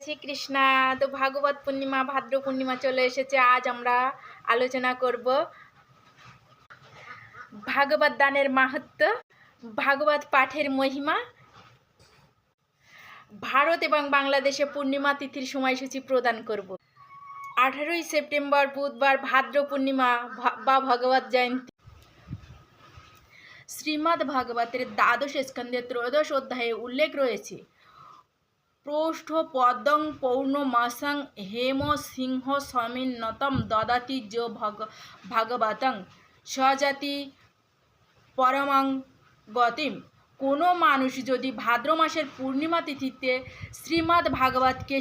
শ্রীকৃষ্ণা। তো ভাগবত পূর্ণিমা, ভাদ্র পূর্ণিমা চলে এসেছে। আজ আমরা আলোচনা করব ভাগবত দানের মাহাত্ম্য, ভাগবত পাঠের মহিমা, ভারত এবং বাংলাদেশে পূর্ণিমা তিথির সময়সূচি প্রদান করব। 18ই সেপ্টেম্বর বুধবার ভাদ্র পূর্ণিমা বা ভগবত জয়ন্তী। শ্রীমদ্ ভাগবতের দ্বাদশ স্কন্ধে ত্রয়োদশ অধ্যায়ে উল্লেখ রয়েছে, পৌষ্ঠ পদং পৌর্ণমাসং হেম সিংহ সমিন্নতম দদাতি যো ভাগবতং সজাতি পরমাং গতিম। কোনো মানুষ যদি ভাদ্র মাসের পূর্ণিমা তিথিতে শ্রীমদ্ ভাগবতকে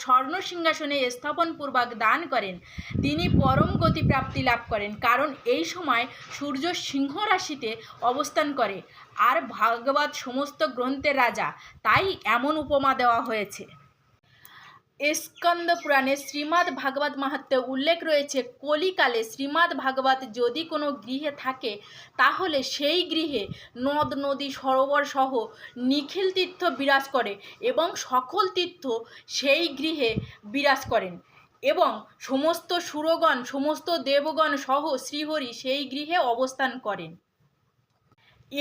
স্বর্ণ সিংহাসনে স্থাপনপূর্বক দান করেন, তিনি পরম গতি প্রাপ্তি লাভ করেন। কারণ এই সময় সূর্য সিংহ রাশিতে অবস্থান করে আর ভাগবত সমস্ত গ্রন্থের রাজা, তাই এমন উপমা দেওয়া হয়েছে। স্কন্দ পুরাণে শ্রীমদ্ ভাগবত মাহাত্ম্যে উল্লেখ রয়েছে, কলিকালে শ্রীমদ্ ভাগবত যদি কোনো গৃহে থাকে তাহলে সেই গৃহে নদ নদী সরোবর সহ নিখিল তীর্থ বিরাজ করে এবং সকল তীর্থ সেই গৃহে বিরাজ করেন এবং সমস্ত সুরগণ সমস্ত দেবগণ সহ শ্রীহরি সেই গৃহে অবস্থান করেন।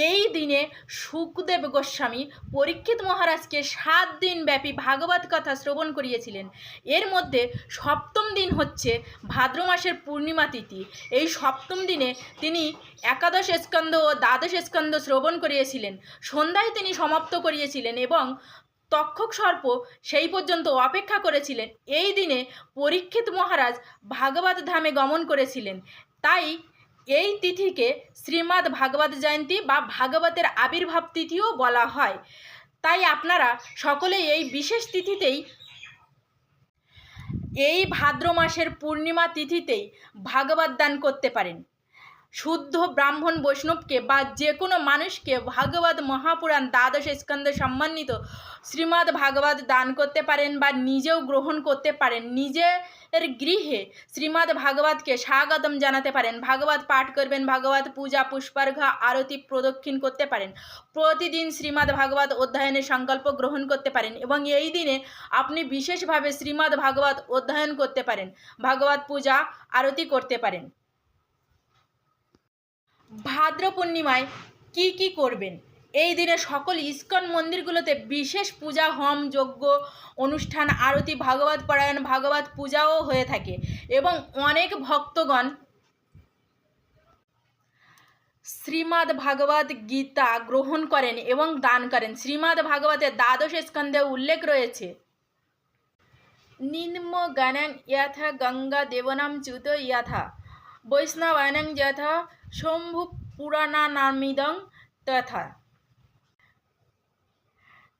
এই দিনে শুকদেব গোস্বামী পরীক্ষিত মহারাজকে 7 দিন ব্যাপী ভাগবত কথা শ্রবণ করিয়েছিলেন। এর মধ্যে সপ্তম দিন হচ্ছে ভাদ্র মাসের পূর্ণিমা তিথি। এই সপ্তম দিনে তিনি একাদশ স্কন্ধ ও দ্বাদশ স্কন্ধ শ্রবণ করিয়েছিলেন। সন্ধ্যায় তিনি সমাপ্ত করিয়েছিলেন এবং তক্ষক সর্প সেই পর্যন্ত অপেক্ষা করেছিলেন। এই দিনে পরীক্ষিত মহারাজ ভাগবত ধামে গমন করেছিলেন। তাই এই তিথিকে শ্রীমদ্ ভাগবত জয়ন্তী বা ভাগবতের আবির্ভাব তিথিও বলা হয়। তাই আপনারা সকলে এই বিশেষ তিথিতেই, এই ভাদ্র মাসের পূর্ণিমা তিথিতেই ভাগবত দান করতে পারেন। শুদ্ধ ব্রাহ্মণ বৈষ্ণবকে বা যে কোনো মানুষকে ভাগবত মহাপুরাণ দ্বাদশ স্কন্ধ সম্মানিত শ্রীমদ্ ভাগবত দান করতে পারেন বা নিজেও গ্রহণ করতে পারেন। নিজের গৃহে শ্রীমদ্ ভাগবতকে স্বাগতম জানাতে পারেন, ভাগবত পাঠ করবেন, ভাগবত পূজা পুষ্পার্ঘ আরতি প্রদক্ষিণ করতে পারেন। প্রতিদিন শ্রীমদ্ ভাগবত অধ্যয়নের সংকল্প গ্রহণ করতে পারেন এবং এই দিনে আপনি বিশেষভাবে শ্রীমদ্ ভাগবত অধ্যয়ন করতে পারেন, ভাগবত পূজা আরতি করতে পারেন। ভাদ্র পূর্ণিমায় কি কি করবেন? এই দিনে সকল ইস্কন মন্দিরগুলোতে বিশেষ পূজা, হোম, যজ্ঞ অনুষ্ঠান, আরতি, ভাগবত পারায়ণ, ভাগবত পূজাও হয়ে থাকে এবং অনেক ভক্তগণ শ্রীমদ্ ভাগবত গীতা গ্রহণ করেন এবং দান করেন। শ্রীমদ্ ভাগবতের দ্বাদশ স্কন্ধে উল্লেখ রয়েছে, নিম্ন জ্ঞানং যথা গঙ্গা দেবনাম চ্যুত যথা বৈষ্ণবানং যথা শম্ভু পুরাণানামিদং তথা।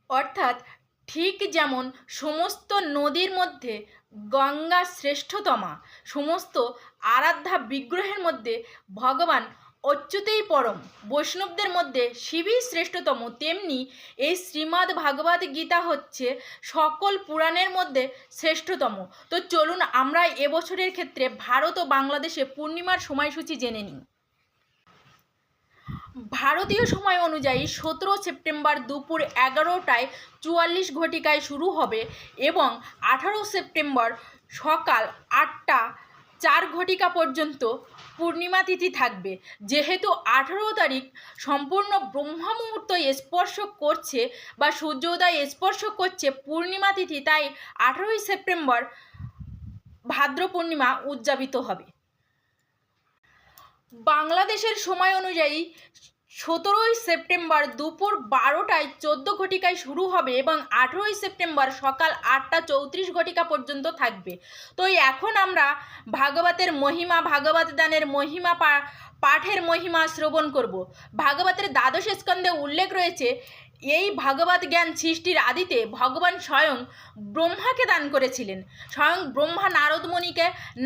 অর্থাৎ ঠিক যেমন সমস্ত নদীর মধ্যে গঙ্গা শ্রেষ্ঠতমা, সমস্ত আরাধ্যা বিগ্রহের মধ্যে ভগবান অচ্যুতেই পরম, বৈষ্ণবদের মধ্যে শিবই শ্রেষ্ঠতম, তেমনি এই শ্রীমদ্ ভাগবত গীতা হচ্ছে সকল পুরাণের মধ্যে শ্রেষ্ঠতম। তো চলুন আমরা এবছরের ক্ষেত্রে ভারত ও বাংলাদেশে পূর্ণিমার সময়সূচি জেনে নিই। ভারতীয় সময় অনুযায়ী 17 সেপ্টেম্বর দুপুর 11টায় 44 ঘটিকায় শুরু হবে এবং 18 সেপ্টেম্বর সকাল 8টা 4 ঘটিকা পর্যন্ত পূর্ণিমা তিথি থাকবে। যেহেতু 18 তারিখ সম্পূর্ণ ব্রহ্ম মুহূর্ত স্পর্শ করছে বা সূর্যোদয় স্পর্শ করছে পূর্ণিমা তিথি, তাই 18 সেপ্টেম্বর ভাদ্র পূর্ণিমা উদযাপিত হবে। বাংলাদেশের সময় অনুযায়ী 17 সেপ্টেম্বর দুপুর 12টায় 14 ঘটিকায় শুরু হবে এবং 18 সেপ্টেম্বর সকাল 8টা 34 ঘটিকা পর্যন্ত থাকবে। তো এখন আমরা ভাগবতের মহিমা, ভাগবত দানের মহিমা, পাঠের মহিমা শ্রবণ করব। ভাগবতের দ্বাদশ স্কন্ধে উল্লেখ রয়েছে, এই ভাগবত জ্ঞান সৃষ্টির আদিতে ভগবান স্বয়ং ব্রহ্মাকে দান করেছিলেন। স্বয়ং ব্রহ্মা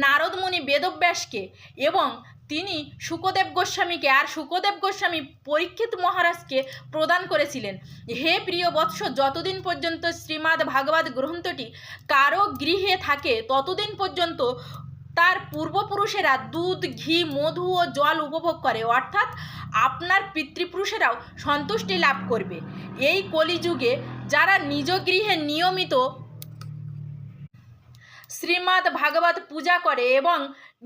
নারদমুনি বেদব্যাসকে এবং তিনি শুকদেব গোস্বামীকে আর শুকদেব গোস্বামী পরীক্ষিত মহারাজকে প্রদান করেছিলেন। হে প্রিয় বৎস, যতদিন পর্যন্ত শ্রীমদ্ ভাগবত গ্রন্থটি কারো গৃহে থাকে ততদিন পর্যন্ত তার পূর্বপুরুষেরা দুধ, ঘি, মধু ও জল উপভোগ করে, অর্থাৎ আপনার পিতৃপুরুষেরাও সন্তুষ্টি লাভ করবে। এই কলিযুগে যারা নিজ গৃহে নিয়মিত শ্রীমদ্ ভাগবত পূজা করে এবং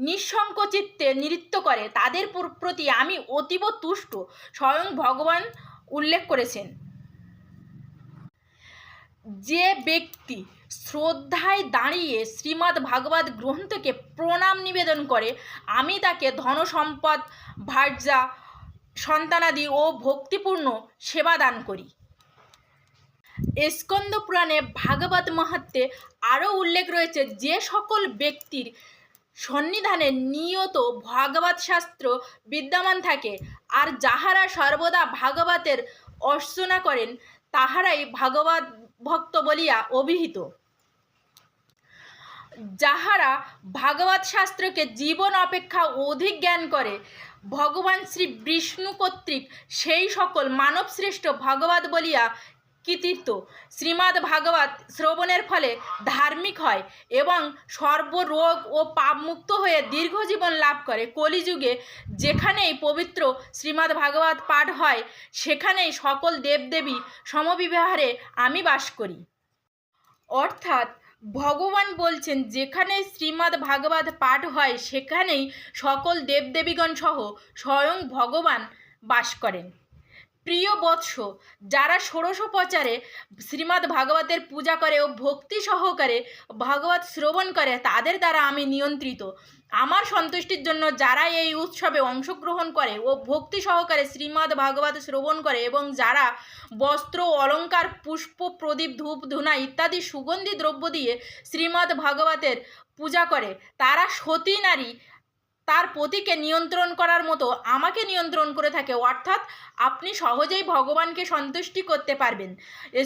নিঃসংকোচিত্তে নৃত্য করে তাদের প্রতি আমি অতীব তুষ্ট, স্বয়ং ভগবান উল্লেখ করেছেন। যে ব্যক্তি শ্রদ্ধায় দাঁড়িয়ে শ্রীমদ্ ভাগবত গ্রন্থকে প্রণাম নিবেদন করে, আমি তাকে ধনসম্পদ, ভার্যা, সন্তানাদি ও ভক্তিপূর্ণ সেবা দান করি। স্কন্দ পুরাণে ভাগবত মাহাত্ম্যে আরও উল্লেখ রয়েছে, যে সকল ব্যক্তির সন্নিধানে নিয়ত ভাগবত শাস্ত্র বিদ্যমান থাকে আর যাহারা সর্বদা ভাগবতের অর্চনা করেন, তাহারাই ভাগবত ভক্ত বলিয়া অভিহিত। যাহারা ভাগবত শাস্ত্রকে জীবন অপেক্ষা অধিক জ্ঞান করে ভগবান শ্রী বিষ্ণু কর্তৃক, সেই সকল মানবশ্রেষ্ঠ ভাগবত বলিয়া কীর্তিত। শ্রীমদ্ ভাগবত শ্রবণের ফলে ধার্মিক হয় এবং সর্বরোগ ও পাপমুক্ত হয়ে দীর্ঘজীবন লাভ করে। কলিযুগে যেখানেই পবিত্র শ্রীমদ্ ভাগবত পাঠ হয়, সেখানেই সকল দেবদেবী সমবিহারে আমি বাস করি। অর্থাৎ ভগবান বলছেন, যেখানে শ্রীমদ্ ভাগবত পাঠ হয় সেখানেই সকল দেবদেবীগণ সহ স্বয়ং ভগবান বাস করেন। প্রিয় বৎস, যারা ষোড়শোপচারে শ্রীমদ্ ভাগবতের পূজা করে ও ভক্তি সহকারে ভাগবত শ্রবণ করে, তাদের দ্বারা আমি নিয়ন্ত্রিত। আমার সন্তুষ্টির জন্য যারা এই উৎসবে অংশগ্রহণ করে ও ভক্তি সহকারে শ্রীমদ্ ভাগবত শ্রবণ করে এবং যারা বস্ত্র, অলঙ্কার, পুষ্প, প্রদীপ, ধূপ, ধুনা ইত্যাদি সুগন্ধি দ্রব্য দিয়ে শ্রীমদ্ ভাগবতের পূজা করে, তারা সতী নারী তার পতিকে নিয়ন্ত্রণ করার মতো আমাকে নিয়ন্ত্রণ করে থাকে। অর্থাৎ আপনি সহজেই ভগবানকে সন্তুষ্টি করতে পারবেন।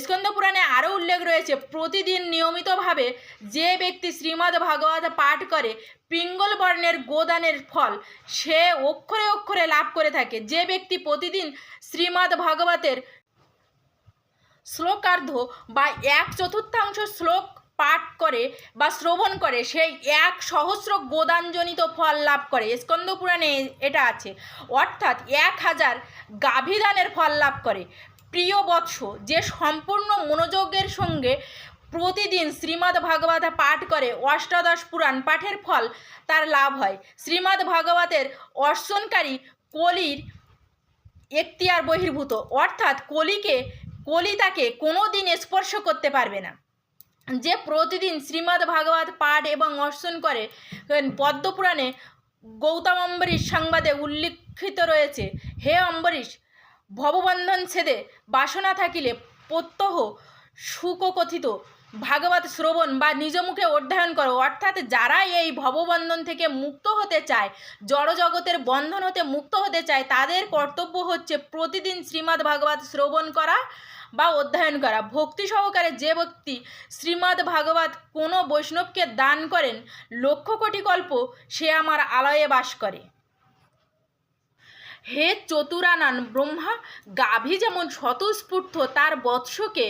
স্কন্দ পুরাণে আরও উল্লেখ রয়েছে, প্রতিদিন নিয়মিতভাবে যে ব্যক্তি শ্রীমদ্ ভাগবত পাঠ করে পিঙ্গল বর্ণের গোদানের ফল সে অক্ষরে অক্ষরে লাভ করে থাকে। যে ব্যক্তি প্রতিদিন শ্রীমদ্ ভাগবতের শ্লোকার্ধ বা 1/4 শ্লোক পাঠ করে বা শ্রবণ করে, সেই 1,000 গোদানজনিত ফল লাভ করে। স্কন্দ পুরাণে এটা আছে। অর্থাৎ 1000 গাভীদানের ফল লাভ করে। প্রিয় বৎস, যে সম্পূর্ণ মনোযোগের সঙ্গে প্রতিদিন শ্রীমদ্ ভাগবত পাঠ করে অষ্টাদশ পুরাণ পাঠের ফল তার লাভ হয়। শ্রীমদ্ ভাগবতের অর্চনকারী কলির এখতিয়ার বহির্ভূত, অর্থাৎ কলি তাকে কোনো দিন স্পর্শ করতে পারবে না। যে প্রতিদিন শ্রীমদ্ ভাগবত পাঠ এবং অর্চন করে, পদ্মপুরাণে গৌতম অম্বরীশ সংবাদে উল্লিখিত রয়েছে, হে অম্বরীশ, ভববন্ধন ছেদে বাসনা থাকিলে প্রত্যহ সুকথিত ভাগবত শ্রবণ বা নিজ মুখে অধ্যয়ন করো। অর্থাৎ যারা এই ভববন্ধন থেকে মুক্ত হতে চায়, জড়জগতের বন্ধন হতে মুক্ত হতে চায়, তাদের কর্তব্য হচ্ছে প্রতিদিন শ্রীমদ্ ভাগবত শ্রবণ করা বা অধ্যয়ন করা। ভক্তি সহকারে যে ব্যক্তি শ্রীমদ্ ভাগবত কোনো বৈষ্ণবকে দান করেন, 1,00,000 কোটি কল্প সে আমার আলয়ে বাস করে। হে চতুরানন ব্রহ্মা, গাভী যেমন স্বতঃস্ফূর্ত তার বৎসকে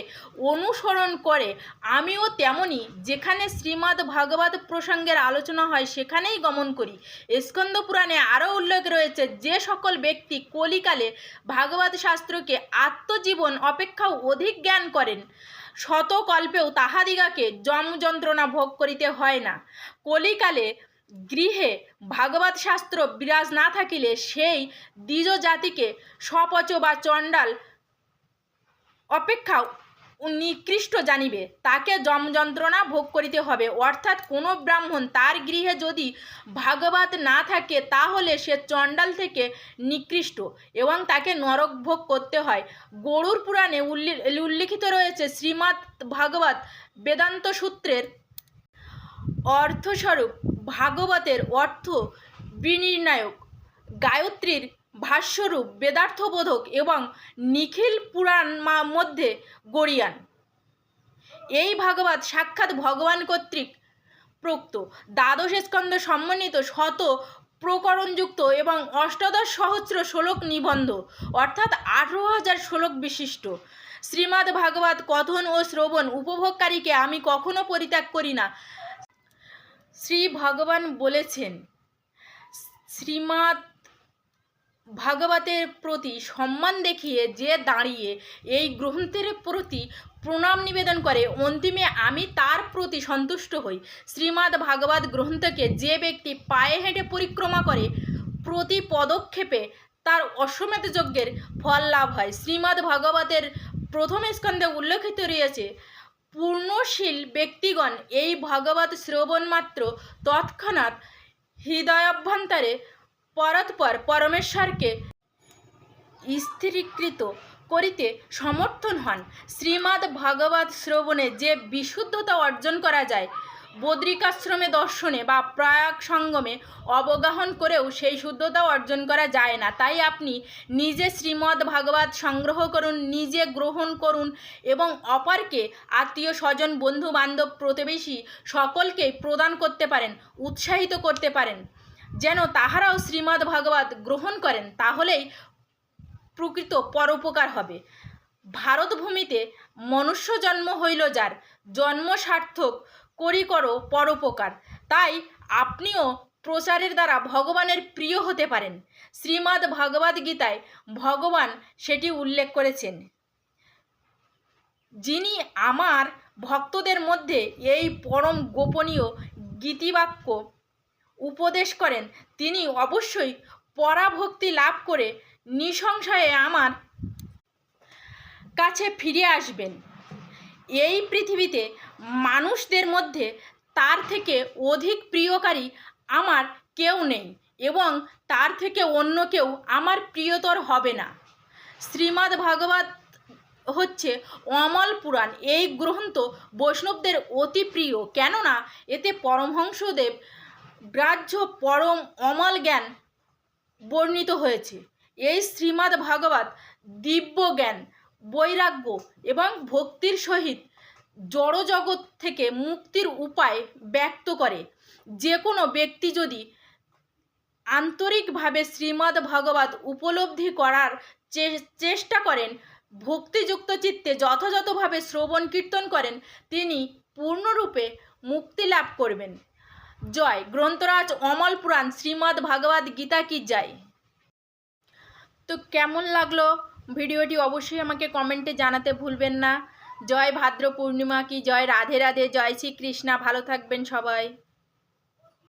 অনুসরণ করে, আমিও তেমনি যেখানে শ্রীমদ্ ভাগবত প্রসঙ্গের আলোচনা হয় সেখানেই গমন করি। স্কন্দ পুরাণে আরও উল্লেখ রয়েছে, যে সকল ব্যক্তি কলিকালে ভাগবত শাস্ত্রকে আত্মজীবন অপেক্ষাও অধিক জ্ঞান করেন, শতকল্পেও তাহাদিগকে যমযন্ত্রণা ভোগ করিতে হয় না। কলিকালে গৃহে ভাগবত শাস্ত্র বিরাজ না থাকিলে সেই দ্বিজ জাতিকে সপচ বা চণ্ডাল অপেক্ষা নিকৃষ্ট জানিবে, তাকে যমযন্ত্রণা ভোগ করিতে হবে। অর্থাৎ কোনো ব্রাহ্মণ তার গৃহে যদি ভাগবত না থাকে তাহলে সে চণ্ডাল থেকে নিকৃষ্ট এবং তাকে নরক ভোগ করতে হয়। গরুড় পুরাণে উল্লিখিত রয়েছে, শ্রীমদ্ ভাগবত বেদান্ত সূত্রের অর্থস্বরূপ, ভাগবতের অর্থ বিনির্ণায়ক, গায়ত্রীর ভাষ্যরূপ, বেদার্থবোধক এবং নিখিল পুরাণ মধ্যে গরীয়ান। এই ভাগবত সাক্ষাৎ ভগবান কর্তৃক প্রোক্ত, 12 স্কন্ধ সমন্বিত, শত প্রকরণযুক্ত এবং 18 সহস্র শ্লোক নিবন্ধ, অর্থাৎ 18,000 শ্লোক বিশিষ্ট। শ্রীমদ্ ভাগবত কথন ও শ্রবণ উপভোগকারীকে আমি কখনো পরিত্যাগ করি না। শ্রী ভগবান বলেছেন, শ্রীমদ্ ভাগবতের প্রতি সম্মান দেখিয়ে যে দাঁড়িয়ে এই গ্রন্থের প্রতি প্রণাম নিবেদন করে অন্তিমে আমি তার প্রতি সন্তুষ্ট হই। শ্রীমদ্ ভাগবত গ্রন্থকে যে ব্যক্তি পায়ে হেঁটে পরিক্রমা করে প্রতি পদক্ষেপে তার অশ্বমেধ যজ্ঞের ফল লাভ হয়। শ্রীমদ্ ভাগবতের প্রথম স্কন্ধে উল্লেখিত রয়েছে, পূর্ণশীল ব্যক্তিগণ এই ভাগবত শ্রবণ মাত্র তৎক্ষণাৎ হৃদয়াভ্যন্তরে পরৎপর পরমেশ্বরকে স্থিরীকৃত করিতে সমর্থন হন। শ্রীমদ্ ভাগবত শ্রবণে যে বিশুদ্ধতা অর্জন করা যায়, বদ্রিকাশ্রমে দর্শনে বা প্রয়াগ সঙ্গমে অবগাহন করেও সেই শুদ্ধতা অর্জন করা যায় না। তাই আপনি নিজে শ্রীমদ্ ভাগবত সংগ্রহ করুন, নিজে গ্রহণ করুন এবং অপরকে, আত্মীয় স্বজন, বন্ধু বান্ধব, প্রতিবেশী সকলকেই প্রদান করতে পারেন, উৎসাহিত করতে পারেন যেন তাহারাও শ্রীমদ্ ভাগবত গ্রহণ করেন। তাহলেই প্রকৃত পরোপকার হবে। ভারতভূমিতে মনুষ্য জন্ম হইল যার, জন্ম সার্থক করি করো পরোপকার। তাই আপনিও প্রচারের দ্বারা ভগবানের প্রিয় হতে পারেন। শ্রীমদ্ ভগবদ গীতায় ভগবান সেটি উল্লেখ করেছেন। যিনি আমার ভক্তদের মধ্যে এই পরম গোপনীয় গীতিবাক্য উপদেশ করেন, তিনি অবশ্যই পরাভক্তি লাভ করে নিঃসংশয়ে আমার কাছে ফিরে আসবেন। এই পৃথিবীতে মানুষদের মধ্যে তার থেকে অধিক প্রিয়কারী আমার কেউ নেই এবং তার থেকে অন্য কেউ আমার প্রিয়তর হবে না। শ্রীমদ্ ভাগবত হচ্ছে অমল পুরাণ। এই গ্রন্থ বৈষ্ণবদের অতি প্রিয়, কেননা এতে পরমহংসদেব গ্রাহ্য পরম অমল জ্ঞান বর্ণিত হয়েছে। এই শ্রীমদ্ ভাগবত দিব্য জ্ঞান, বৈরাগ্য এবং ভক্তির সহিত জড়জগৎ থেকে মুক্তির উপায় ব্যক্ত করে। যে কোনো ব্যক্তি যদি আন্তরিকভাবে শ্রীমদ্ ভাগবত উপলব্ধি করার চেষ্টা করেন, ভক্তিযুক্ত চিত্তে যথাযথভাবে শ্রবণ কীর্তন করেন, তিনি পূর্ণরূপে মুক্তি লাভ করবেন। জয় গ্রন্থরাজ অমল পুরাণ শ্রীমদ্ ভাগবত গীতা কি জয়। তো কেমন লাগলো ভিডিওটি অবশ্যই আমাকে কমেন্টে জানাতে ভুলবেন না। জয় ভাদ্র পূর্ণিমা কি জয়, রাধে রাধে, জয় শ্রীকৃষ্ণা। ভালো থাকবেন সবাই।